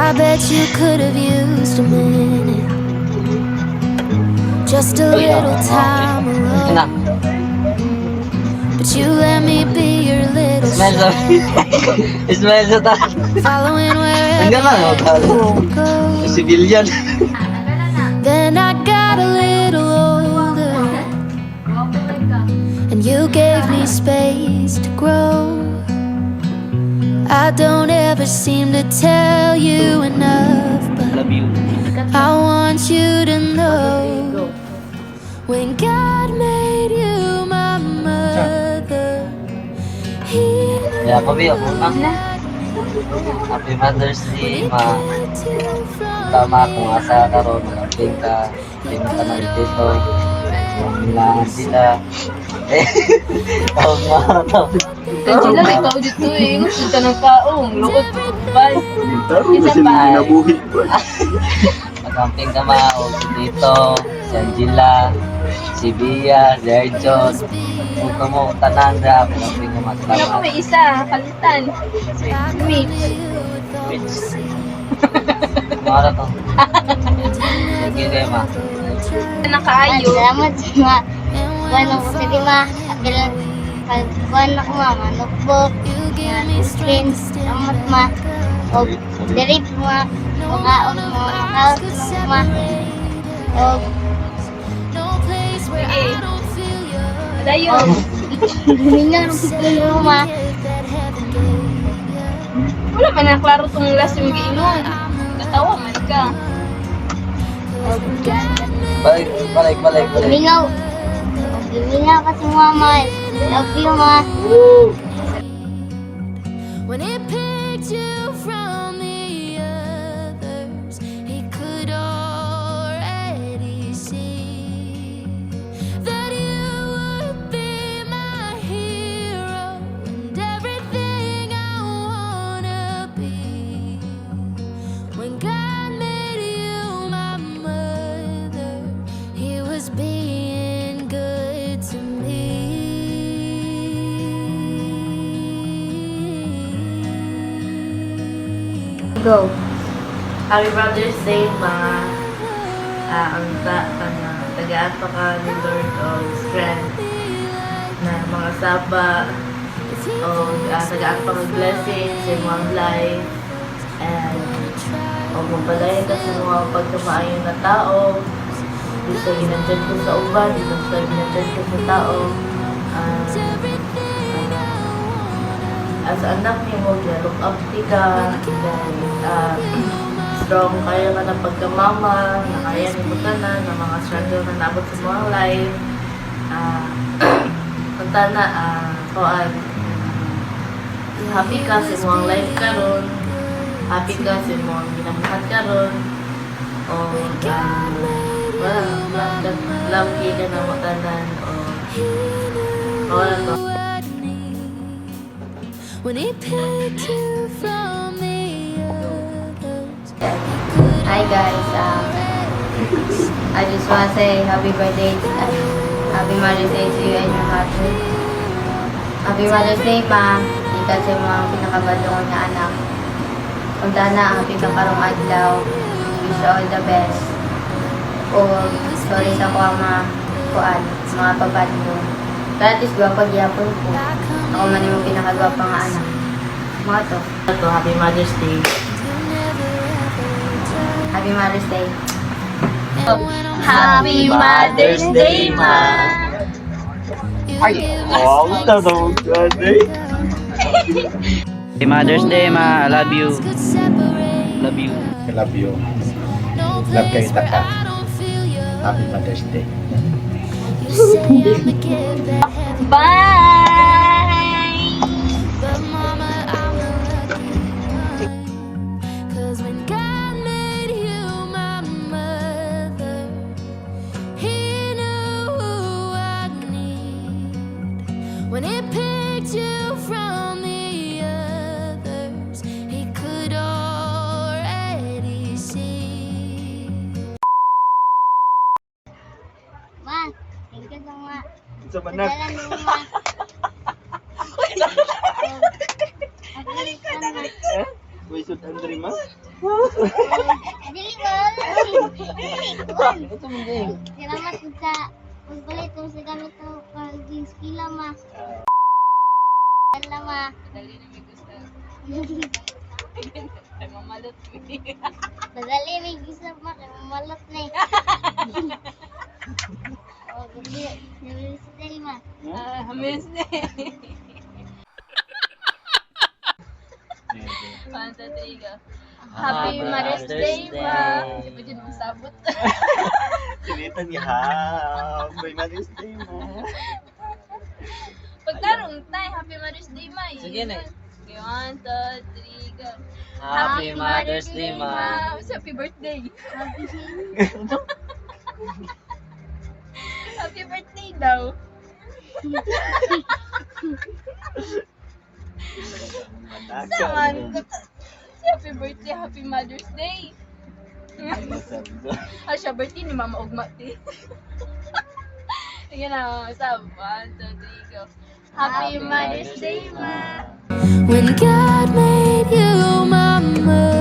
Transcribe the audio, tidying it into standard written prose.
I bet you could have used a minute, just a little time alone. But you let me be your little shadow, Ismail sa ta. following Ang wherever gana, you go. civilian. Then I got a little older, and you gave me space to grow. I don't ever seem to tell you enough, but Love you. I want you to know, when God made you my mother, He knew Kaya pabi ako na. I'd Happy Mother's Day, ma. picked you from Tama kung asa karon mag-update ka. Hindi mo ka ng dito. Kailangan sila. Eh, tawag mga tawag. Angela, ikaw dito eh. Gusto ka ng kaong. Lukot ba? Taro Isa kasi pa. nabuhi ko. Mag-camping ka ma. O si Tito, si Angela, si Bia, si Erjon. Huwag ka mo tanan na. Mag-camping ka ma. Ano ko Salamat. may isa, palitan. Meat. Mga na to. Sige kayo ma. Nakaayo. Salamat sa mga ano ko sa lima. Pagkuhan ako mama, notebook, screen, salamat ma. O, dirip mga makaon mo, makaon mo ma. O, Dayon. hininga ng pipin mo ma. Wala man na klaro tong last yung giingon. Natawa man ka. Balik. Hiningaw. Hininga ka sa mama. Love you ma. when He picked you from the others, He could already see that you would be my hero and everything I wanna be. When God made you my mother, He was being good to me. Go. Happy Mother's Day, mga tagaan pa ka ni Lord o strength na mga saba o tagaan pa ka blessings sa mga life and o mabalayan ka sa mga pagkamaayo na tao dito ginandyan ko sa uban dito sa ginandyan ko sa tao as anak niyo mo, look up ka, strong kaya ka na pagkamama, na kaya ni mo tanan, na mga struggle na nabot sa mga life. Punta na, happy ka sa mga life karon, happy ka sa mga ginamahan karon, o love ka na mo tanan, o wala to. When He picked you from the others. Hi guys, I just want to say happy birthday, happy Mother's Day to you and your mother. Happy Mother's Day pa, ikaw sa mga pinakabalungan na anak. Punta na, happy ka karong adlaw. Wish you all the best. O, sorry sa mga babad mo. Gratis ba pagyapon ko? Ako man yung pinakagwapa nga anak. Mga to. Ito, Happy Mother's Day. Happy Mother's Day. Happy Mother's Day, ma. Wow, tanong ka day. Happy Mother's Day, ma. I love you. Love you. I love you. Love kayo taka. Happy Mother's Day. Bye! But mama, I'm lucky. 'Cause when God made you my mother, He knew who I'd need. When He picked you from the others, He could already see. Ma, thank you so much. Sa manak. Padala mo ma. Uy, lisod Andre ma. Dili ba? Ito mo din. Salamat po sa pagpalit mo sa gamit ko pag-jeans pila ma. Dala ma. Dali na may gusto. Ay, mamalot. Madali may gusto ma. Kaya mamalot na eh. Oh, gabi. Nabilis ma. Miss na One, two, three, go. Happy Mother's Day, ma. Hindi pa dyan masabot. Sinitan niya Happy Mother's Day mo. Pagtarong tayo, Happy Mother's Day, ma. Sige na. Okay, one, two, three, go. Happy Mother's Day ma. Happy birthday. Happy birthday daw. Saman ko. Happy birthday, Happy Mother's Day. Siya birthday ni Mama Ugma. Sige na, sab. 1, 2, 3, go. Happy Mother's Day, ma. When God made you, mama.